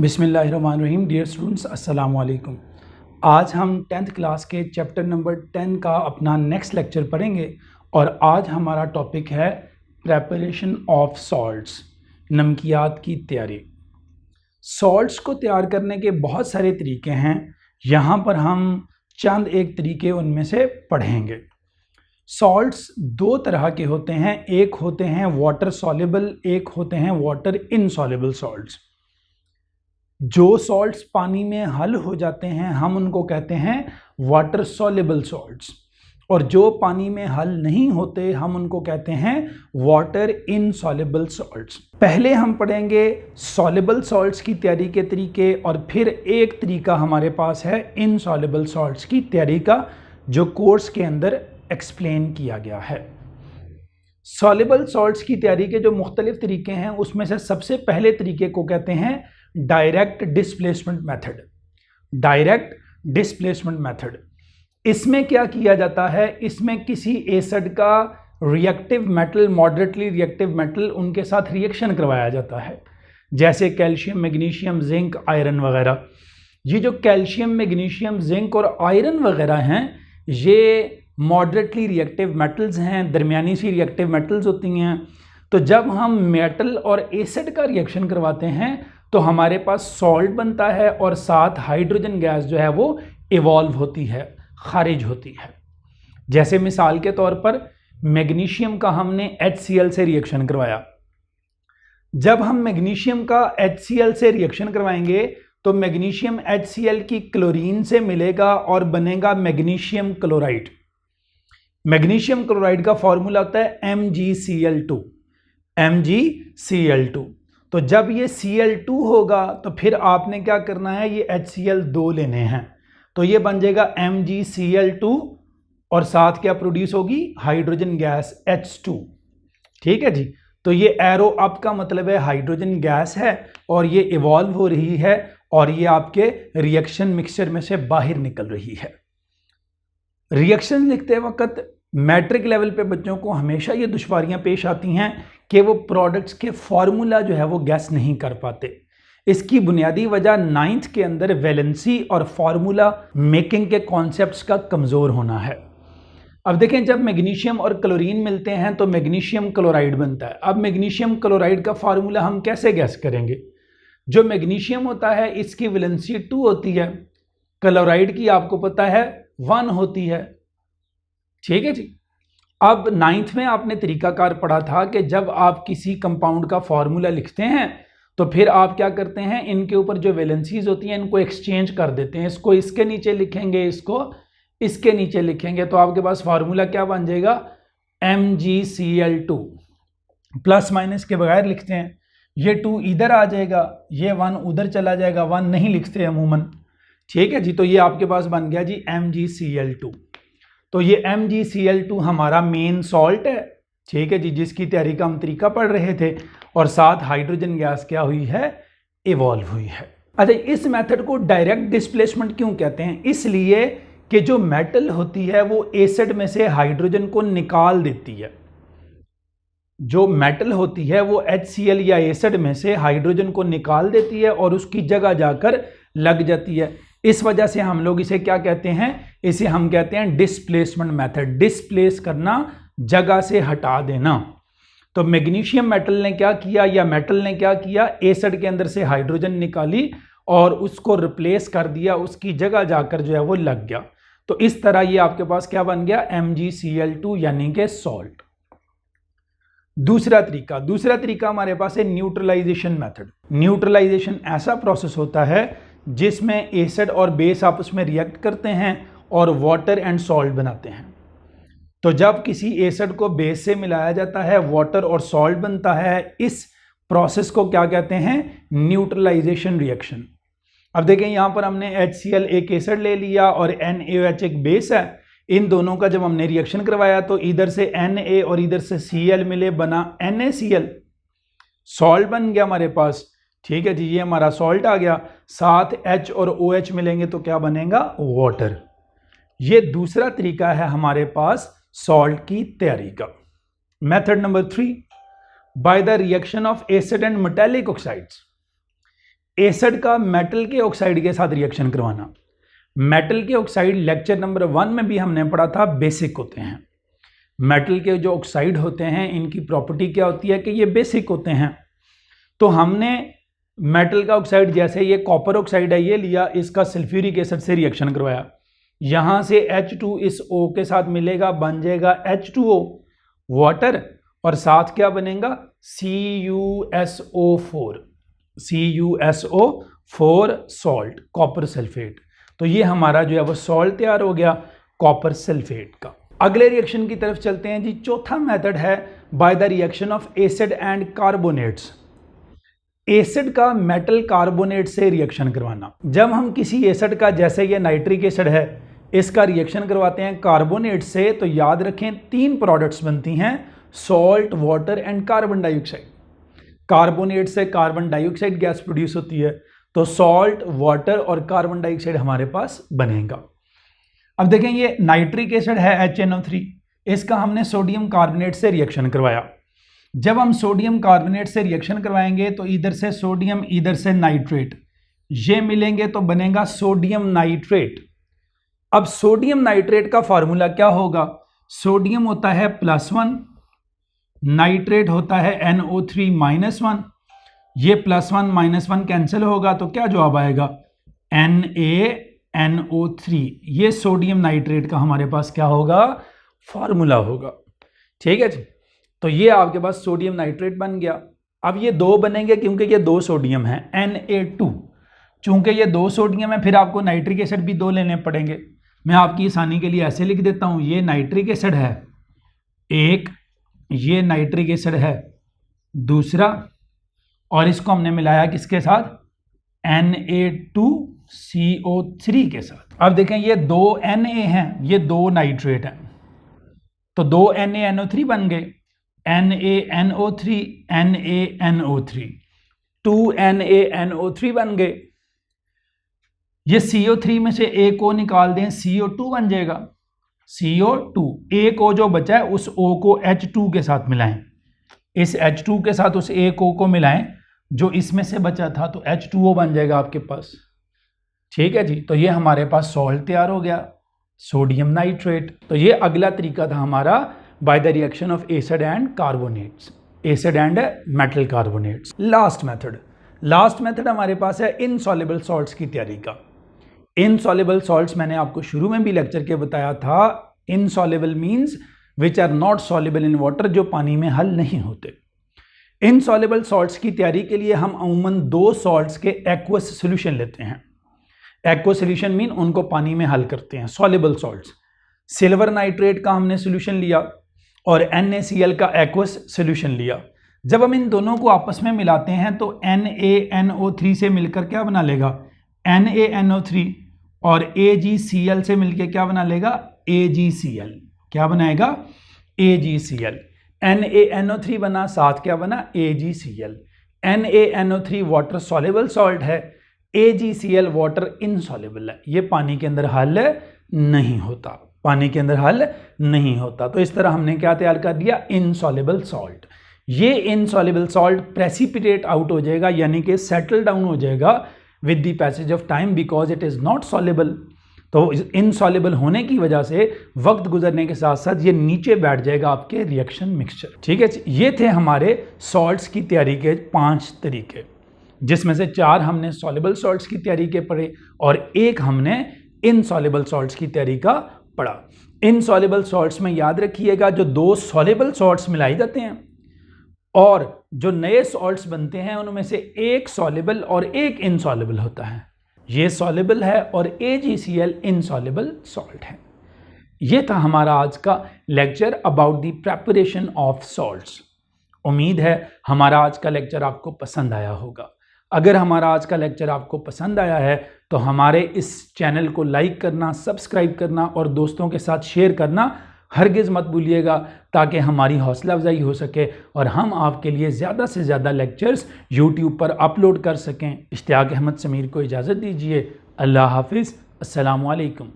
बिस्मिल्लाहिर्रहमानिर्रहीम। Dear students, अस्सलाम वालेकुम। आज हम 10th क्लास के चैप्टर नंबर 10 का अपना नेक्स्ट लेक्चर पढ़ेंगे और आज हमारा टॉपिक है प्रेपरेशन ऑफ सॉल्ट्स, नमकियात की तैयारी। सॉल्ट्स को तैयार करने के बहुत सारे तरीके हैं, यहाँ पर हम चंद एक तरीके उनमें से पढ़ेंगे। सॉल्ट्स दो तरह के होते हैं, एक होते हैं वाटर सॉल्युबल, एक होते हैं वाटर इनसॉल्युबल सॉल्ट्स। जो सॉल्ट्स पानी में हल हो जाते हैं हम उनको कहते हैं वाटर सॉल्युबल सॉल्ट्स, और जो पानी में हल नहीं होते हम उनको कहते हैं वाटर इनसॉल्युबल सॉल्ट्स। पहले हम पढ़ेंगे सॉल्युबल सॉल्ट्स की तैयारी के तरीके, और फिर एक तरीका हमारे पास है इनसॉल्युबल सॉल्ट्स की तैयारी का, जो कोर्स के अंदर एक्सप्लेन किया गया है। सॉल्युबल सॉल्ट्स की तैयारी के जो मुख्तलिफ तरीके हैं उसमें से सबसे पहले तरीके को कहते हैं direct displacement method. Direct displacement method, इसमें क्या किया जाता है, इसमें किसी एसिड का reactive metal, moderately reactive metal, उनके साथ रिएक्शन करवाया जाता है, जैसे कैल्शियम, मैग्नीशियम, जिंक, आयरन वगैरह। ये जो कैल्शियम, मैग्नीशियम, जिंक और आयरन वगैरह हैं, ये मॉडरेटली रिएक्टिव मेटल्स हैं, दरमियानी सी रिएक्टिव मेटल्स होती हैं। तो जब हम मेटल और एसिड का रिएक्शन करवाते हैं तो हमारे पास सॉल्ट बनता है और साथ हाइड्रोजन गैस जो है वो इवॉल्व होती है, खारिज होती है। जैसे मिसाल के तौर पर मैग्नीशियम का हमने HCl से रिएक्शन करवाया। जब हम मैग्नीशियम का HCl से रिएक्शन करवाएंगे तो मैग्नीशियम HCl की क्लोरीन से मिलेगा और बनेगा मैग्नीशियम क्लोराइड। मैग्नीशियम क्लोराइड का फॉर्मूला होता है MgCl2। MgCl2। तो जब ये Cl2 होगा तो फिर आपने क्या करना है, ये HCl2 लेने हैं, तो ये बन जाएगा MgCl2 और साथ क्या प्रोड्यूस होगी, हाइड्रोजन गैस H2। ठीक है जी। तो ये एरो अप का मतलब है हाइड्रोजन गैस है और ये इवॉल्व हो रही है और ये आपके रिएक्शन मिक्सचर में से बाहर निकल रही है। रिएक्शन लिखते वक्त मैट्रिक लेवल पे बच्चों को हमेशा ये दुश्वारियां पेश आती हैं कि वो प्रोडक्ट्स के फार्मूला जो है वो गैस नहीं कर पाते। इसकी बुनियादी वजह 9th के अंदर वैलेंसी और फार्मूला मेकिंग के कॉन्सेप्ट्स का कमज़ोर होना है। अब देखें, जब मैग्नीशियम और क्लोरीन मिलते हैं तो मैग्नीशियम क्लोराइड बनता है। अब मैग्नीशियम क्लोराइड का फार्मूला हम कैसे गैस करेंगे? जो मैग्नीशियम होता है इसकी वैलेंसी 2 होती है, क्लोराइड की आपको पता है 1 होती है। ठीक है जी। अब 9th में आपने तरीकाकार पढ़ा था कि जब आप किसी कंपाउंड का फॉर्मूला लिखते हैं तो फिर आप क्या करते हैं, इनके ऊपर जो वैलेंसीज होती हैं इनको एक्सचेंज कर देते हैं। इसको इसके नीचे लिखेंगे, इसको इसके नीचे लिखेंगे, तो आपके पास फार्मूला क्या बन जाएगा, MgCl2। प्लस माइनस के बगैर लिखते हैं, ये 2 इधर आ जाएगा, ये 1 उधर चला जाएगा, 1 नहीं लिखते अमूमन। ठीक है जी। तो ये आपके पास बन गया जी MgCl2। तो ये MgCl2 हमारा मेन सॉल्ट है। ठीक है जी, जिसकी तैयारी का हम तरीका पढ़ रहे थे, और साथ हाइड्रोजन गैस क्या हुई है, इवॉल्व हुई है। अच्छा, इस मेथड को डायरेक्ट डिस्प्लेसमेंट क्यों कहते हैं? इसलिए कि जो मेटल होती है वो एसिड में से हाइड्रोजन को निकाल देती है। जो मेटल होती है वो HCl या एसिड में से हाइड्रोजन को निकाल देती है और उसकी जगह जाकर लग जाती है। इस वजह से हम लोग इसे क्या कहते हैं, इसे हम कहते हैं डिस्प्लेसमेंट मेथड। डिस्प्लेस करना, जगह से हटा देना। तो मैग्नीशियम मेटल ने क्या किया, या मेटल ने क्या किया, एसिड के अंदर से हाइड्रोजन निकाली और उसको रिप्लेस कर दिया, उसकी जगह जाकर जो है वो लग गया। तो इस तरह ये आपके पास क्या बन गया, MgCl2 यानी कि सॉल्ट। दूसरा तरीका हमारे पास है न्यूट्रलाइजेशन मेथड। न्यूट्रलाइजेशन ऐसा प्रोसेस होता है जिसमें एसिड और बेस आपस में रिएक्ट करते हैं और वाटर एंड सॉल्ट बनाते हैं। तो जब किसी एसिड को बेस से मिलाया जाता है, वाटर और सॉल्ट बनता है। इस प्रोसेस को क्या कहते हैं, न्यूट्रलाइजेशन रिएक्शन। अब देखें, यहाँ पर हमने HCl एक एसिड ले लिया और NaOH एक बेस है। इन दोनों का जब हमने रिएक्शन करवाया तो इधर से Na और इधर से Cl मिले, बना NaCl, सॉल्ट बन गया हमारे पास। ठीक है जी, ये हमारा सॉल्ट आ गया। साथ H और OH मिलेंगे तो क्या बनेगा, वाटर। ये दूसरा तरीका है हमारे पास सॉल्ट की तैयारी का। Method number 3, by the reaction of acid and metallic oxides. Acid का मेटल के ऑक्साइड के साथ रिएक्शन करवाना। मेटल के ऑक्साइड लेक्चर नंबर 1 में भी हमने पढ़ा था, बेसिक होते हैं। मेटल के जो ऑक्साइड होते हैं इनकी प्रॉपर्टी क्या होती है कि ये बेसिक होते हैं। तो हमने मेटल का ऑक्साइड जैसे ये कॉपर ऑक्साइड है ये लिया, इसका सल्फ्यूरिक एसिड से रिएक्शन करवाया, यहाँ से H2 इस O के साथ मिलेगा, बन जाएगा H2O वाटर, और साथ क्या बनेगा CuSO4 सॉल्ट, कॉपर सल्फेट। तो ये हमारा जो है वो सॉल्ट तैयार हो गया कॉपर सल्फेट का। अगले रिएक्शन की तरफ चलते हैं जी। चौथा मेथड है by the reaction of acid and carbonates. Acid का मेटल कार्बोनेट से रिएक्शन करवाना। जब हम किसी एसिड का, जैसे ये नाइट्रिक एसिड है, इसका रिएक्शन करवाते हैं कार्बोनेट से, तो याद रखें 3 प्रोडक्ट्स बनती हैं, salt, water and carbon dioxide. Carbonate से कार्बन डाइऑक्साइड गैस प्रोड्यूस होती है, तो सॉल्ट, वाटर और कार्बन डाइऑक्साइड हमारे पास बनेगा। अब देखें ये नाइट्रिक एसिड है HNO3, इसका हमने सोडियम कार्बोनेट से रिएक्शन करवाया। जब हम सोडियम कार्बोनेट से रिएक्शन करवाएंगे तो इधर से सोडियम, इधर से नाइट्रेट, ये मिलेंगे तो बनेगा सोडियम नाइट्रेट। अब सोडियम नाइट्रेट का फॉर्मूला क्या होगा? सोडियम होता है +1, नाइट्रेट होता है NO3-1, ये +1 -1 कैंसिल होगा तो क्या जवाब आएगा? NaNO3। ये सोडियम नाइट्रेट का हमारे पास क्या होगा? फॉर्मूला होगा। ठीक है जी, तो ये आपके पास सोडियम नाइट्रेट बन गया। अब ये 2 बनेंगे क्योंकि ये 2 सोडियम है, Na2। चूंकि ये 2 सोडियम है फिर आपको नाइट्रिक एसिड भी 2 लेने पड़ेंगे। मैं आपकी आसानी के लिए ऐसे लिख देता हूँ, ये नाइट्रिक एसिड है एक, ये नाइट्रिक एसिड है दूसरा, और इसको हमने मिलाया किसके साथ? Na2CO3 के साथ। अब देखें ये 2 Na हैं, ये 2 नाइट्रेट हैं, तो 2 NaNO3 बन गए, NaNO3 NaNO3, 2 NaNO3 बन गए। ये CO3 में से एक O निकाल दें, CO2 बन जाएगा, CO2। एक O जो बचा है उस O को H2 के साथ मिलाएं, इस H2 के साथ उस एक O को मिलाएं जो इसमें से बचा था, तो H2O बन जाएगा आपके पास। ठीक है जी, तो ये हमारे पास सॉल्ट तैयार हो गया, सोडियम नाइट्रेट। तो ये अगला तरीका था हमारा by the reaction of acid and carbonates, acid and metal carbonates. Last method हमारे पास है इनसॉल्युबल सॉल्ट्स की तैयारी का। इनसॉल्युबल सॉल्ट्स मैंने आपको शुरू में भी लेक्चर के बताया था। Insoluble means which are not soluble in water, जो पानी में हल नहीं होते। इनसॉल्युबल सॉल्ट्स की तैयारी के लिए हम अमूमन 2 सॉल्ट्स के एक्वस सोल्यूशन लेते हैं। एक्वस सोल्यूशन मीन उनको पानी में हल करते हैं, सॉल्युबल सॉल्ट्स। सिल्वर नाइट्रेट का हमने सोल्यूशन लिया और NaCl का एक्वस सोल्यूशन लिया। जब हम इन दोनों को आपस में मिलाते हैं तो NaNO3 से मिलकर क्या बना लेगा? NaNO3, और AgCl से मिलकर क्या बना लेगा? AgCl। क्या बनाएगा? AgCl। NaNO3 बना, साथ क्या बना? AgCl। NaNO3 water soluble salt है, AgCl वाटर इनसॉल्युबल है, ये पानी के अंदर हल नहीं होता, पानी के अंदर हल नहीं होता। तो इस तरह हमने क्या तैयार कर दिया? Insoluble salt. ये इनसॉल्युबल सॉल्ट प्रेसिपिटेट आउट हो जाएगा, यानी कि सेटल डाउन हो जाएगा with the passage of time, because it is not soluble. तो इनसॉल्युबल होने की वजह से वक्त गुजरने के साथ साथ ये नीचे बैठ जाएगा आपके रिएक्शन मिक्सचर। ठीक है, ये थे हमारे सॉल्ट्स की तैयारी के 5 तरीके, जिसमें से 4 हमने सॉल्युबल सॉल्ट्स की तैयारी के पढ़े और 1 हमने इनसॉल्युबल सॉल्ट्स की तैयारी का पढ़ा। इनसॉल्युबल सॉल्ट्स में याद रखिएगा जो 2 सॉल्युबल सॉल्ट्स मिलाई जाते हैं और जो नए सॉल्ट्स बनते हैं उनमें से 1 सॉल्युबल और 1 इनसॉल्युबल होता है। ये सॉल्युबल है और AgCl इनसॉल्युबल सॉल्ट है। ये था हमारा आज का lecture about the preparation of salts. उम्मीद है हमारा आज का लेक्चर आपको पसंद आया होगा। अगर हमारा आज का लेक्चर आपको पसंद आया है तो हमारे इस चैनल को लाइक करना, सब्सक्राइब करना और दोस्तों के साथ शेयर करना हरगिज़ मत भूलिएगा, ताकि हमारी हौसला अफजाई हो सके और हम आपके लिए ज़्यादा से ज़्यादा लेक्चर्स यूट्यूब पर अपलोड कर सकें। इश्तियाक अहमद समीर को इजाज़त दीजिए। अल्लाह हाफिज़। अस्सलामु अलैकुम।